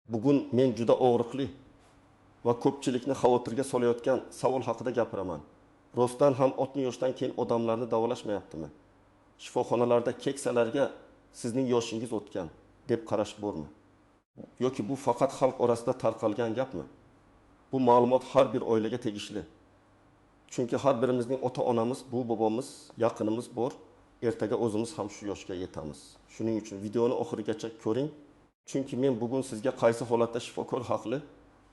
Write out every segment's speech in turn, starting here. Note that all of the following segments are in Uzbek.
Bugun men juda og'riqli va ko'pchilikni xavotirga solayotgan savol haqida gapiraman. Rostdan ham 60 yoshdan keyin odamlarni davolashmayaptimi? Shifoxonalarda keksalarga sizning yoshingiz o'tgan deb qarash bormi? Yoki bu faqat xalq orasida tarqalgan gapmi? Bu ma'lumot har bir oilaga tegishli. Chunki har birimizning ota-onamiz, bu bobomiz, yaqinimiz bor. Ertaga o'zimiz ham shu yoshga yetamiz. Shuning uchun videoni oxirigacha ko'ring. Chunki men bugun sizga qaysi holatda shifokor haqli,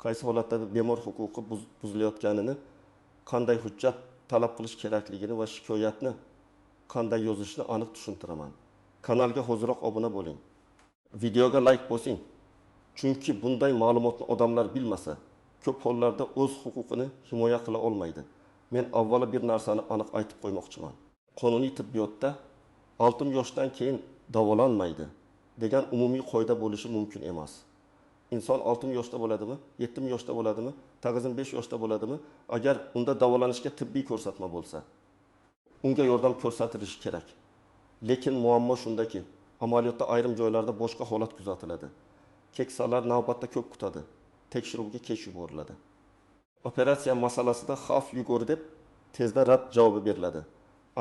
qaysi holatda bemor huquqi buzilayotganini, qanday hujjat talab qilish kerakligini va shikoyatni qanday yozishni aniq tushuntiraman. Kanalga hoziroq obuna bo'ling. Videoga like bosing. Chunki bunday ma'lumotni odamlar bilmasa, ko'p hollarda o'z huquqini himoya qila olmaydi. Men avvalo bir narsani aniq aytib qo'ymoqchiman. Qonuniy tibbiyotda 60 yoshdan keyin davolanmaydi degan umumiy qoida bo'lishi mumkin emas. Inson 60 yoshda bo'ladimi, 70 yoshda bo'ladimi, tag'izin 5 yoshda bo'ladimi, agar unda davolanishga tibbiy ko'rsatma bo'lsa, unga yordam ko'rsatilishi kerak. Lekin muammo shundaki, amaliyotda ayrim joylarda boshqa holat kuzatiladi. Keksalar navbatda ko'p kutadi, tekshiruvga kech yuboriladi. Operatsiya masalasida xavf yuqori deb tezda rad javobi beriladi.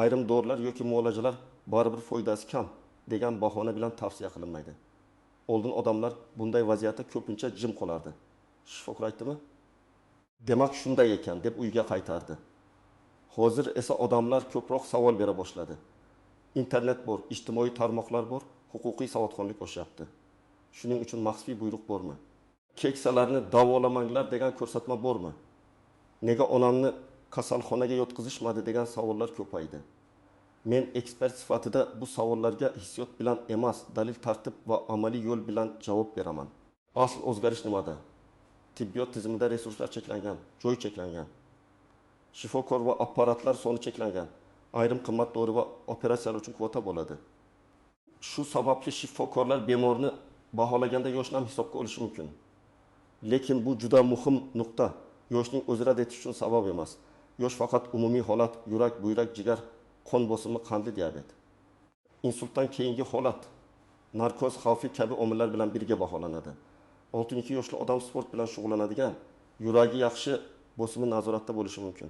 Ayrim dorilar yoki muolajalar baribir foydasi kam degan bahona bilan tavsiya qilinmaydi. Oldin odamlar bunday vaziyatda ko'pincha jim qolardi. Shifokor aytdimi? Demak shunday ekan deb uyga qaytardi. Hozir esa odamlar ko'proq savol bera boshladi. Internet bor, ijtimoiy tarmoqlar bor, huquqiy savodxonlik oshyapti. Shuning uchun maxfiy buyruq bormi? Keksalarni davolamanglar degan ko'rsatma bormi? Nega onamni kasalxonaga yotqizishmadi degan savollar ko'paydi. Men ekspert sifatida bu savollarga hissiyot bilan emas, dalil tartib va amaliy yo'l bilan javob beraman. Asl o'zgarish nimada? Tibbiyot tizimida resurslar cheklangan, joy cheklangan. Shifokor va apparatlar soni cheklangan. Ayrim qimmat dori va operatsiyalar uchun kvota bo'ladi. Shu sababli shifokorlar bemorni baholaganda yoshni ham hisobga olishi mumkin. Lekin bu juda muhim nuqta. Yoshning o'zi rad etish uchun sabab emas. Yosh faqat umumiy holat, yurak, buyrak, jigar, qon bosimi, qandli diabet. Insultdan keyingi holat, narkoz xavfi kabi omillar bilan birga baholanadi. 62 yoshli odam sport bilan shug'ullanadigan, yuragi yaxshi, bosimi nazoratda bo'lishi mumkin.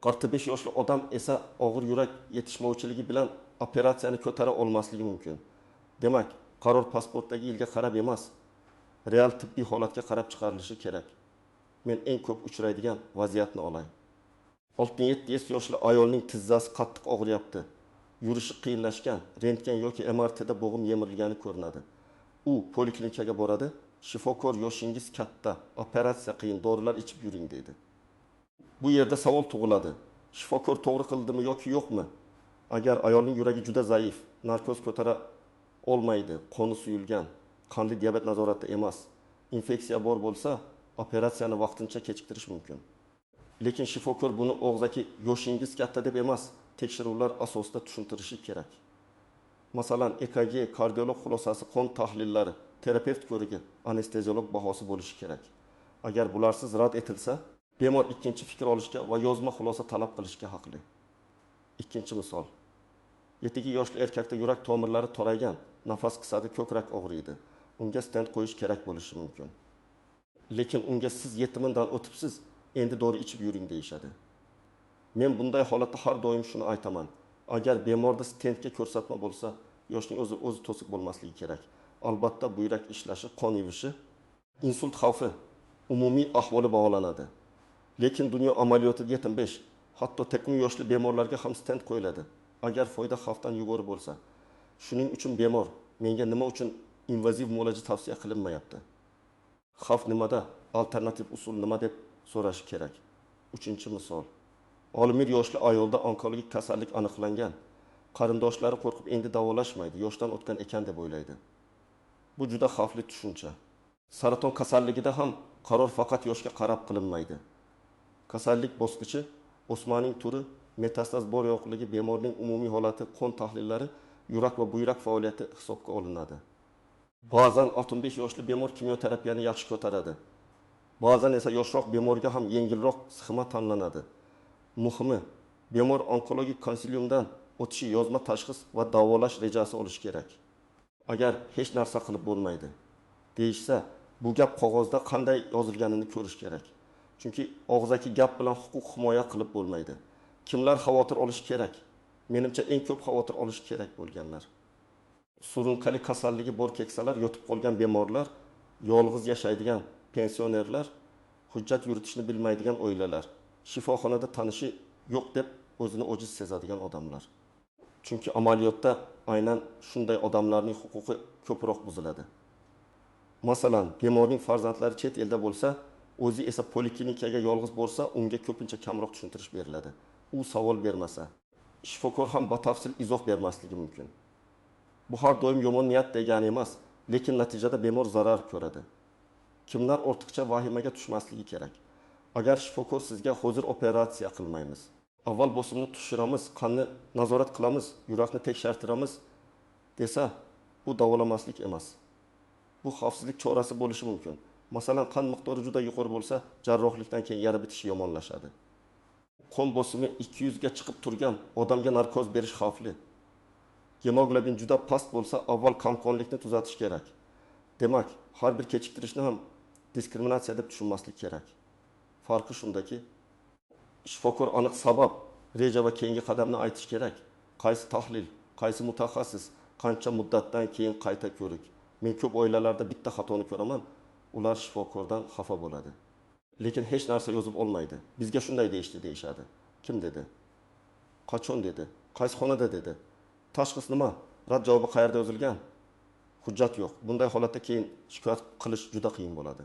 45 yoshli odam esa og'ir yurak yetishmovchiligi bilan operatsiyani ko'tara olmasligi mumkin. Demak, qaror pasportdagi yilga qarab emas, real tibbiy holatga qarab chiqarilishi kerak. Men eng ko'p uchraydigan vaziyatni olay. 67 yoshli ayolning tizzasi qattiq og'riyapti. Yurishi qiyinlashgan, rentgen yoki MRTda bo'g'im yemirilgani ko'rinadi. U poliklinikaga boradi, shifokor yoshingiz katta, operatsiya qiyin, dorilar ichib yuring deydi. Bu yerda savol tug'iladi. Shifokor to'g'ri qildimi yoki yo'qmi? Agar ayolning yuragi juda zaif, narkoz ko'tara olmaydi, qoni suyulgan, qandli diabet nazoratda emas, infeksiya bor bo'lsa, operatsiyani vaqtincha kechiktirish mumkin. Lekin shifokor buni og'zaki yoshingiz katta deb emas, tekshiruvlar asosida tushuntirishi kerak. Masalan, EKG, kardiolog xulosasi, qon tahlillari, terapevt ko'rigi, anesteziolog bahosi bo'lishi kerak. Agar bularsiz rad etilsa, bemor ikkinchi fikr olishga va yozma xulosa talab qilishga haqli. Ikkinchi misol. 7 yoshli erkakda yurak tomirlari toraygan, nafas qisadi, ko'krak og'riydi. Unga stent qo'yish kerak bo'lishi mumkin. Lekin unga siz yetimidan o'tibsiz, endi dori ichib yuring deyishadi. Men bunday holatda har doim shuni aytaman. Agar bemorda stentga ko'rsatma bo'lsa, yoshning o'zi to'siq bo'lmasligi kerak. Albatta buyrak ishlashi, qon yuvishi, insult xavfi umumiy ahvoli baholanadi. Lekin dunyo amaliyotida 75, hatto 80 yoshli bemorlarga ham stent qo'yiladi. Agar foyda xavfdan yuqori bo'lsa, shuning uchun bemor menga nima uchun invaziv muolaja tavsiya qilinmayapti? Xavf nimada? Alternativ usul nima deb so'rash kerak. 3-misol. 11 yoshli ayolda onkologik kasallik aniqlangan. Qarindoshlari qo'rqib endi davolashmaydi, yoshdan o'tgan ekan deb o'ylaydi. Bu juda xavfli tushuncha. Saraton kasalligida ham qaror faqat yoshga qarab qilinmaydi. Kasallik bosqichi, o'smaning turi, metastaz bor yo'qligi, bemorning umumiy holati, qon tahlillari, yurak va buyrak faoliyati hisobga olinadi. Ba'zan 65 yoshli bemor kimyoterapiyani yaxshi ko'taradi. Ba'zan esa yoshroq bemorga ham yengilroq sxema tanlanadi. Muhimi, bemor onkologik konsiliumdan o'tishi, yozma tashxis va davolash rejasi olish kerak. Agar hech narsa qilib bo'lmaydi deyishsa, Bu gap qog'ozda qanday yozilganini ko'rish kerak. Chunki og'zaki gap bilan huquq himoya qilib bo'lmaydi. Kimlar xavotir olishi kerak? Menimcha eng ko'p xavotir olishi kerak bo'lganlar. Surunkali kasalligi bor keksalar, yotib qolgan bemorlar, yolg'iz yashaydigan pensionerlar, hujjat yuritishni bilmaydigan oilalar, shifoxonada tanishi yo'q deb o'zini ojiz sezadigan odamlar. Chunki amaliyotda aynan shunday odamlarning huquqi ko'proq buziladi. Masalan, bemorning farzandlari chet elda bo'lsa, o'zi esa poliklinikaga yolg'iz bo'lsa, unga ko'pincha kamroq tushuntirish beriladi. U savol bermasa, shifokor ham batafsil izoh bermasligi mumkin. Bu har doim yomon niyat degani emas, lekin natijada bemor zarar ko'radi. Kimlar ortiqcha vahimaga tushmasligi kerak. Agar shifokor sizga hozir operatsiya qilmaymiz, avval bosimni tushiramiz, qonni nazorat qilamiz, yurakni tekshirtiramiz desa, bu davolamaslik emas. Bu xavfsizlik chorasi bo'lishi mumkin. Masalan, qon miqdori juda yuqori bo'lsa, jarrohlikdan keyin yara bitishi yomonlashadi. Qon bosimi 200 ga chiqib turgan odamga narkoz berish xavfli. Hemoglobin juda past bo'lsa, avval kamqonlikni tuzatish kerak. Demak, har bir kechiktirishni ham diskriminatsiya deb tushunmaslik kerak. Farqi shundaki, shifokor aniq sabab, reja va keyingi qadamni aytish kerak. Qaysi tahlil, qaysi mutaxassis, qancha muddatdan keyin qayta ko'rik. Men ko'p oilalarda bitta xatoni ko'raman, ular shifokordan xafa bo'ladi. Lekin hech narsa yozib olmaydi. Bizga shunday deyishadi. Kim dedi? Qachon dedi? Qaysi xonada dedi? Tashxis nima? Rad javobi qayerda yozilgan? Hujjat yo'q. Bunday holatda keyin shikoyat qilish juda qiyin bo'ladi.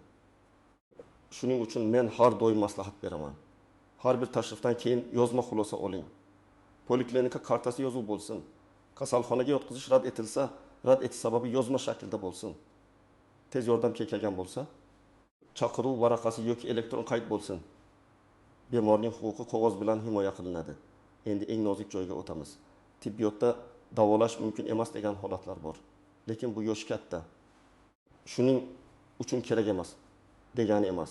Shuning uchun men har doim maslahat beraman. Har bir tashrifdan keyin yozma xulosa oling. Poliklinika kartasi yozuv bo'lsin. Kasalxonaga yotqizish rad etilsa, rad etish sababi yozma shaklda bo'lsin. Tez yordam kelgan bo'lsa, chaqiruv varaqasi yoki elektron qayd bo'lsin. Bemorning huquqi qog'oz bilan himoya qilinadi. Endi eng nozik joyga o'tamiz. Tibbiyotda davolash mumkin emas degan holatlar bor. Lekin bu yosh katta. Shuning uchun kerak emas degani emas.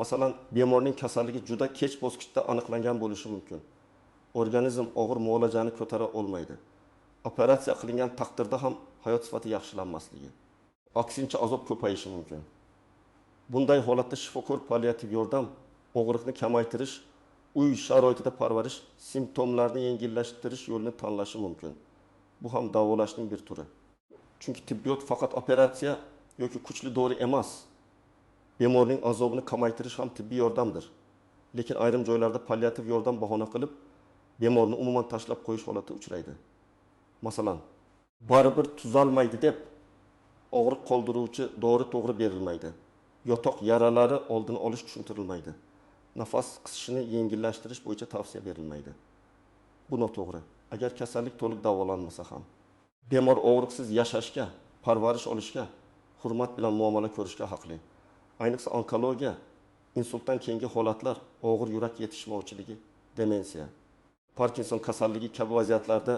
Masalan, bemorning kasalligi juda kech bosqichda aniqlangan bo'lishi mumkin. Organizm og'ir muolajani ko'tara olmaydi. Operatsiya qilingan taqdirda ham hayot sifati yaxshilanmasligi, aksincha azob ko'payishi mumkin. Bunday holatda shifokor palliativ yordam og'riqni kamaytirish, uy sharoitida parvarish, simptomlarni yengillashtirish yo'lini tanlashi mumkin. Bu ham davolashning bir turi. Chunki tibbiyot faqat operatsiya yoki kuchli dori emas. Bemorning azobini kamaytirish ham tibbiy yordamdir. Lekin ayrim joylarda palliativ yordam bahona qilib, bemorni umuman tashlab qo'yish holati uchraydi. Masalan, baribir tuzalmaydi deb og'riq qoldiruvchi dori to'g'ri berilmaydi. Yotoq yaralari oldini olish tushuntirilmaydi. Nafas qisishini yengillashtirish bo'yicha tavsiya berilmaydi. Bu noto'g'ri. Agar kasallik to'liq davolanmasa ham, bemor og'riqsiz yashashga, parvarish olishga, hurmat bilan muomala ko'rishga haqli. Ayniqsa onkologiya, insultdan keyingi holatlar, og'ir yurak yetishmovchiligi, demensiya, Parkinson kasalligi kabi vaziyatlarda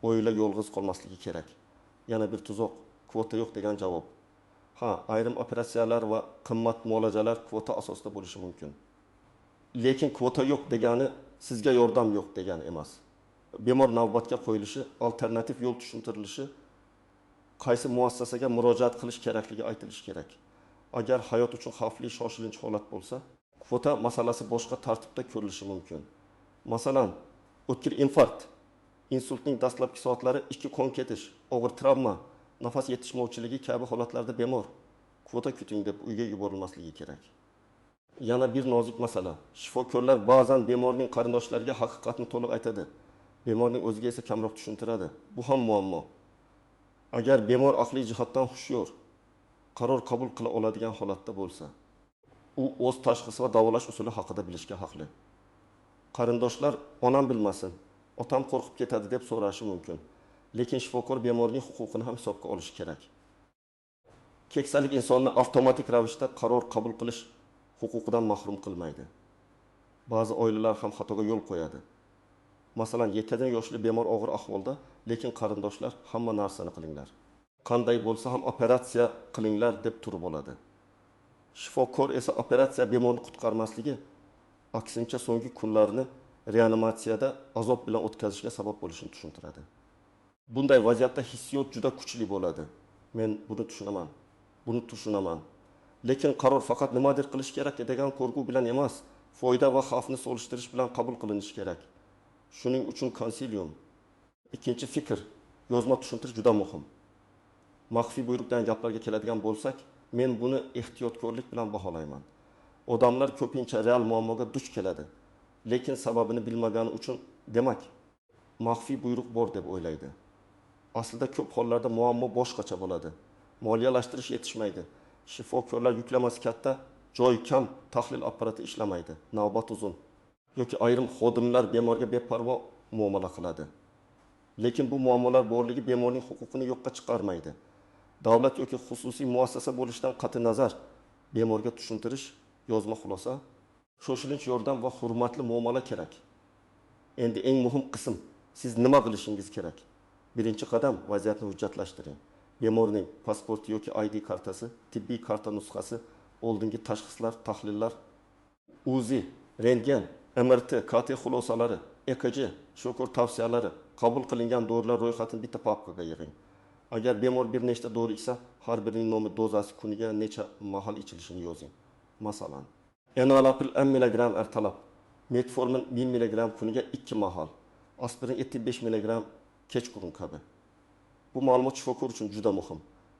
oila yolg'iz qolmasligi kerak. Yana bir tuzoq, kvota yo'q degan javob. Ha, ayrim operatsiyalar va qimmat muolajalar kvota asosida bo'lishi mumkin. Lekin kvota yo'q degani sizga yordam yo'q degani emas. Bemor navbatga qo'yilishi, alternativ yo'l tushuntirilishi, qaysi muassasaga murojaat qilish kerakligi aytilishi kerak. Agar hayot uchun xavfli shoshilinch holat bo'lsa, kvota masalasi boshqa tartibda ko'rilishi mumkin. Masalan, o'tkir infarkt, insultning dastlabki soatlari, ikki qon ketish, og'ir travma, nafas yetishmovchiligi kabi holatlarda bemor kvota kuting deb uyga yuborilmasligi kerak. Yana bir nozik masala. Shifokorlar ba'zan bemorning qarindoshlariga haqiqatni to'liq aytadi. Bemorning o'ziga esa kamroq tushuntiradi. Bu ham muammo. Agar bemor aqliy jihatdan hushyor, qaror qabul qila oladigan holatda bo'lsa, u o'z tashxisi va davolash usuli haqida bilishga haqli. Qarindoshlar onam bilmasin, otam qo'rqib ketadi deb so'rashi mumkin. Lekin shifokor bemorning huquqini ham hisobga olishi kerak. Keksalik insonni avtomatik ravishda qaror qabul qilish huquqidan mahrum qilmaydi. Ba'zi oilalar ham xatoga yo'l qo'yadi. Masalan, 7 yoshli bemor og'ir ahvolda, lekin qarindoshlar hamma narsani qilinglar. Qanday bo'lsa ham operatsiya qilinglar deb turib oladi. Shifokor esa operatsiya bemorni qutqarmasligi, aksincha so'nggi kunlarini reanimatsiyada azob bilan o'tkazishga sabab bo'lishini tushuntiradi. Bunday vaziyatda hissiyot juda kuchli bo'ladi. Men buni tushunaman. Lekin qaror faqat nimadir qilish kerak degan qo'rquv bilan emas, foyda va xavfni solishtirish bilan qabul qilinishi kerak. Shuning uchun konsilium. Ikkinchi fikr, yozma tushuntirish juda muhim. Maxfiy buyruq degan gaplarga keladigan bo'lsak, men buni ehtiyotkorlik bilan baholayman. Odamlar ko'pincha real muammoga duch keladi, lekin sababini bilmagani uchun demak, maxfiy buyruq bor deb o'ylaydi. Aslida ko'p hollarda muammo boshqacha bo'ladi. Moliyalashtirish yetishmaydi. Shifokorlar yuklamasi katta, joy kam, tahlil apparati ishlamaydi, navbat uzun. Yoki ayrim xodimlar bemorga beparvo muomala qiladi. Lekin bu muammolar borligi bemorning huquqini yo'qqa chiqarmaydi. Davlat yoki xususiy muassasa bo'lishidan qat'i nazar, bemorga tushuntirish, yozma xulosa, shoshilinch yordam va hurmatli muomala kerak. Endi eng muhim qism, siz nima qilishingiz kerak? Birinchi qadam, vaziyatni hujjatlashtiring. Bemorning pasporti yoki ID kartasi, tibbiy karta nusxasi, oldingi tashxislar, tahlillar, UZI, rentgen, MRT, KT xulosalari, EKG, shifokor tavsiyalari, qabul qilingan dorilar ro'yxatini bitta papkaga yig'ing. Agar bemor bir nechta dori ichsa, har birining nomi, dozasi, kuniga necha mahal ichilishini yozing. Masalan, enalapril 1 mg ertalab, metformin 1000 mg kuniga 2 mahal, aspirin 75 mg kechqurun kabi. Bu ma'lumot shifokor uchun juda muhim.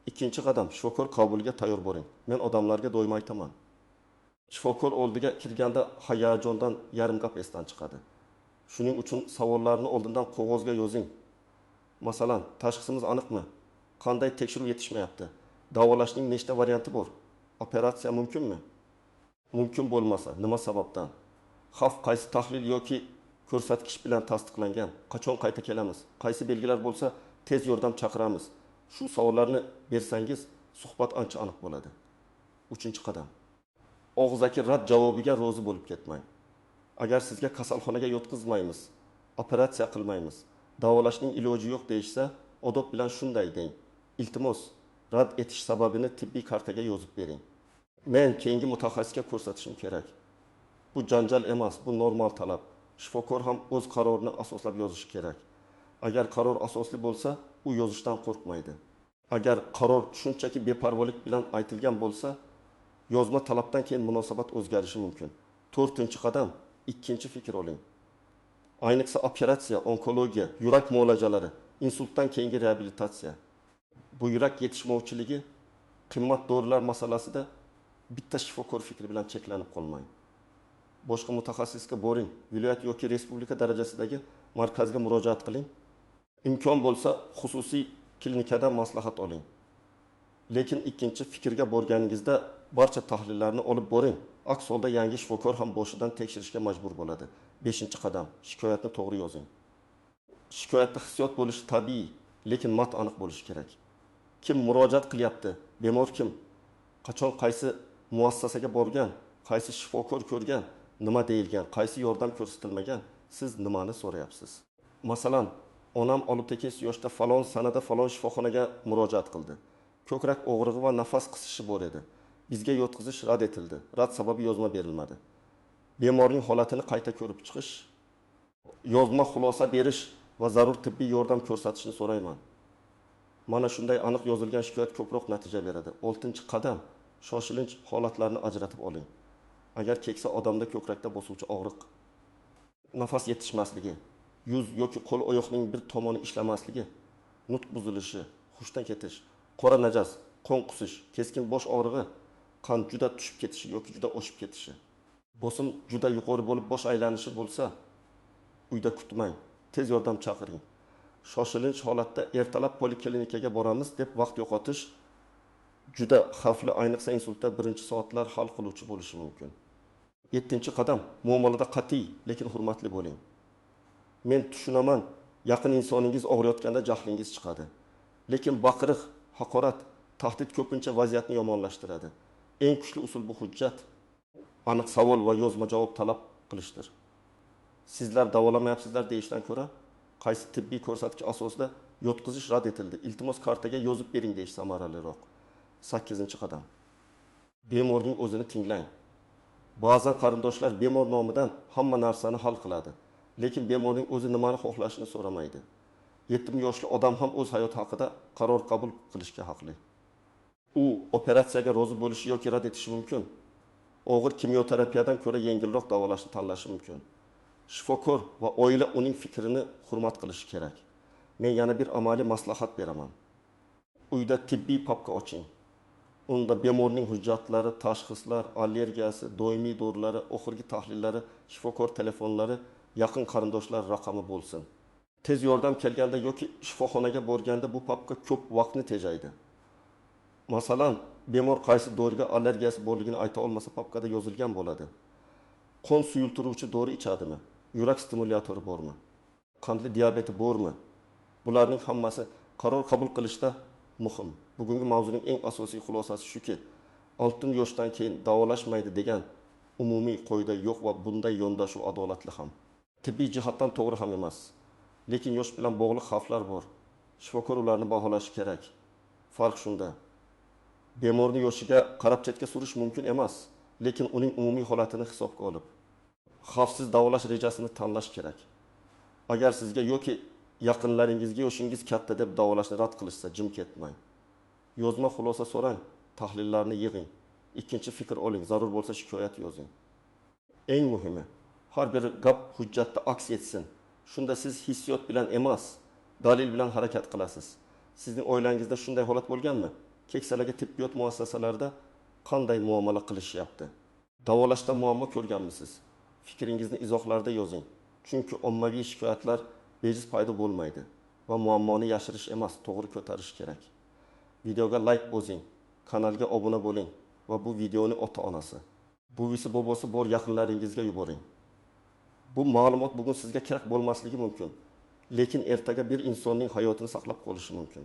Ikkinchi qadam, shifokor qabuliga tayyor bo'ling. Men odamlarga doim aytaman. Shifokor oldiga kirganda hayajondan yarim gap esdan chiqadi. Shuning uchun savollarni oldindan qog'ozga yozing. Masalan, tashxisimiz aniqmi? Qanday tekshiruv yetishmayapti? Davolashning nechta varianti bor? Operatsiya mumkinmi? Mumkin bo'lmasa, nima sababdan? Xavf qaysi tahlil yoki ko'rsatkich bilan tasdiqlangan? Qachon qayta kelamiz? Qaysi belgilar bo'lsa, tez yordam chaqiramiz. Shu savollarni bersangiz, suhbat ancha aniq bo'ladi. Uchinchi qadam. Og'zaki rad javobiga rozi bo'lib ketmang. Agar sizga kasalxonaga yotqizmaymiz, operatsiya qilmaymiz, davolashning iloji yo'q deyishsa, odob bilan shunday deng. Iltimos, rad etish sababini tibbiy kartaga yozib bering. Men keyingi mutaxassisga ko'rsatishim kerak. Bu janjal emas, bu normal talab. Shifokor ham o'z qarorini asoslab yozishi kerak. Agar qaror asosli bo'lsa, u yozishdan qo'rqmaydi. Agar qaror shunchaki beparvolik bilan aytilgan bo'lsa, yozma talabdan keyin munosabat o'zgarishi mumkin. 4-qadam, ikkinchi fikr oling. Ayniqsa operatsiya, onkologiya, yurak muolajalari, insultdan keyingi reabilitatsiya. Bu yurak yetishmovchiligi, qimmat dorilar masalasida bitta shifokor fikri bilan cheklanib qolmang. Boshqa mutaxassisga boring, viloyat yoki respublika darajasidagi markazga murojaat qiling. Imkon bo'lsa, xususiy klinikadan maslahat oling. Lekin ikkinchi fikrga borganingizda barcha tahlillarni olib boring. Aks holda yangi shifokor ham boshidan tekshirishga majbur bo'ladi. 5-qadam, shikoyatni to'g'ri yozing. Shikoyatda hissiyot bo'lishi tabiiy, lekin mat aniq bo'lishi kerak. Kim murojaat qilyapti? Bemor kim? Qachon qaysi muassasaga borgan? Qaysi shifokor ko'rgan? Nima deyilgan? Qaysi yordam ko'rsatilmagan? Siz nimani so'rayapsiz? Masalan, onam 6 yoshda falon sanada falon shifoxonaga murojaat qildi. Ko'krak og'rig'i va nafas qisishi bor edi. Bizga yotqizish rad etildi. Rad sababi yozma berilmadi. Bemorning holatini qayta ko'rib chiqish, yozma xulosa berish va zarur tibbiy yordam ko'rsatishni so'rayman. Mana shunday aniq yozilgan shikoyat ko'proq natija beradi. 6-qadam, shoshilinch holatlarni ajratib oling. Agar keksa odamda ko'krakda bosuvchi og'riq, nafas yetishmasligi, yuz yoki qo'l oyoqning bir tomoni ishlamasligi, nutq buzilishi, hushdan ketish, qora najas, qon qusish, keskin bosh og'rig'i, qon juda tushib ketishi yoki juda oshib ketishi, bosim juda yuqori bo'lib bosh aylanishi bo'lsa, uyda kutmang, tez yordam chaqiring. Shoshilinch holatda ertalab poliklinikaga boramiz deb vaqt yo'qotish juda xavfli, ayniqsa insultda birinchi soatlar hal qiluvchi bo'lishi mumkin. 7-qadam, muomalada qat'iy, lekin hurmatli bo'ling. Men tushunaman, yaqin insoningiz og'riyotganda jahlingiz chiqadi. Lekin baqiriq, haqorat, tahdid ko'pincha vaziyatni yomonlashtiradi. Eng kuchli usul bu hujjat, aniq savol va yozma javob talab qilishdir. Sizlar davolamayapsizlar deyishdan ko'ra, qaysi tibbiy ko'rsatkich asosida yotqizish rad etildi, iltimos kartaga yozib bering deyish samaraliroq. 8-qadam. Bemorning o'zini tinglang. Ba'zan qarindoshlar bemor nomidan hamma narsani hal qiladi, lekin bemorning o'zi nimani xohlashini so'ramaydi. 70 yoshli odam ham o'z hayoti haqida qaror qabul qilishga haqli. u operatsiyaga rozi bo'lishi yoki rad etishi mumkin. Og'ir kimyoterapiyadan ko'ra yengilroq davolashni tanlashi mumkin. Shifokor va oila uning fikrini hurmat qilishi kerak. Men yana bir amaliy maslahat beraman. Uyda tibbiy papka oching. Unda bemorning hujjatlari, tashxislar, allergiyasi, doimiy dorilar, oxirgi tahlillari, shifokor telefonlari, yaqin qarindoshlar raqami bo'lsin. Tez yordam kelganda yoki shifoxonaga borganda bu papka ko'p vaqtni tejaydi. Masalan, bemor qaysi doriga allergiyasi borligini ayta olmasa papkada yozilgan bo'ladi. Qon suyultiruvchi dori ichadimi? Yurak stimulyatori bormi? Qandli diabeti bormi? Bularning hammasi qaror qabul qilishda muhim. Bugungi mavzuning eng asosiy xulosasi shuki, 6 yoshdan keyin davolashmaydi degan umumiy qoida yo'q va bunday yondashuv adolatli ham. Tibbiy jihatdan to'g'ri ham emas. Lekin yosh bilan bog'liq xavflar bor. Shifokor ularni baholashi kerak. Farq shunda. Bemorning yoshiga qarab chetga surish mumkin emas, lekin uning umumiy holatini hisobga olib xavfsiz davolash rejasini tanlash kerak. Agar sizga yoki yaqinlaringizga yoshingiz katta deb davolashni rad qilishsa, jim ketmang. Yozma xulosa so'rang, tahlillarni yig'ing, ikkinchi fikr oling, zarur bo'lsa shikoyat yozing. Eng muhimi, har bir gap hujjatda aks etsin. Shunda siz hissiyot bilan emas, dalil bilan harakat qilasiz. Sizning oilangizda shunday holat bo'lganmi? Keksalarga tibbiyot muassasalarida qanday muomala qilishyapti? Davolashda muammo ko'rganmisiz? Fikringizni izohlarda yozing. Chunki ommaviy shikoyatlar bejiz paydo bo'lmaydi va muammoni yashirish emas, to'g'ri ko'tarish kerak. Videoga like bosing, kanalga obuna bo'ling va bu videoni ota-onasi, buvisi, bobosi bor yaqinlaringizga yuboring. Bu ma'lumot bugun sizga kerak bo'lmasligi mumkin, lekin ertaga bir insonning hayotini saqlab qolishi mumkin.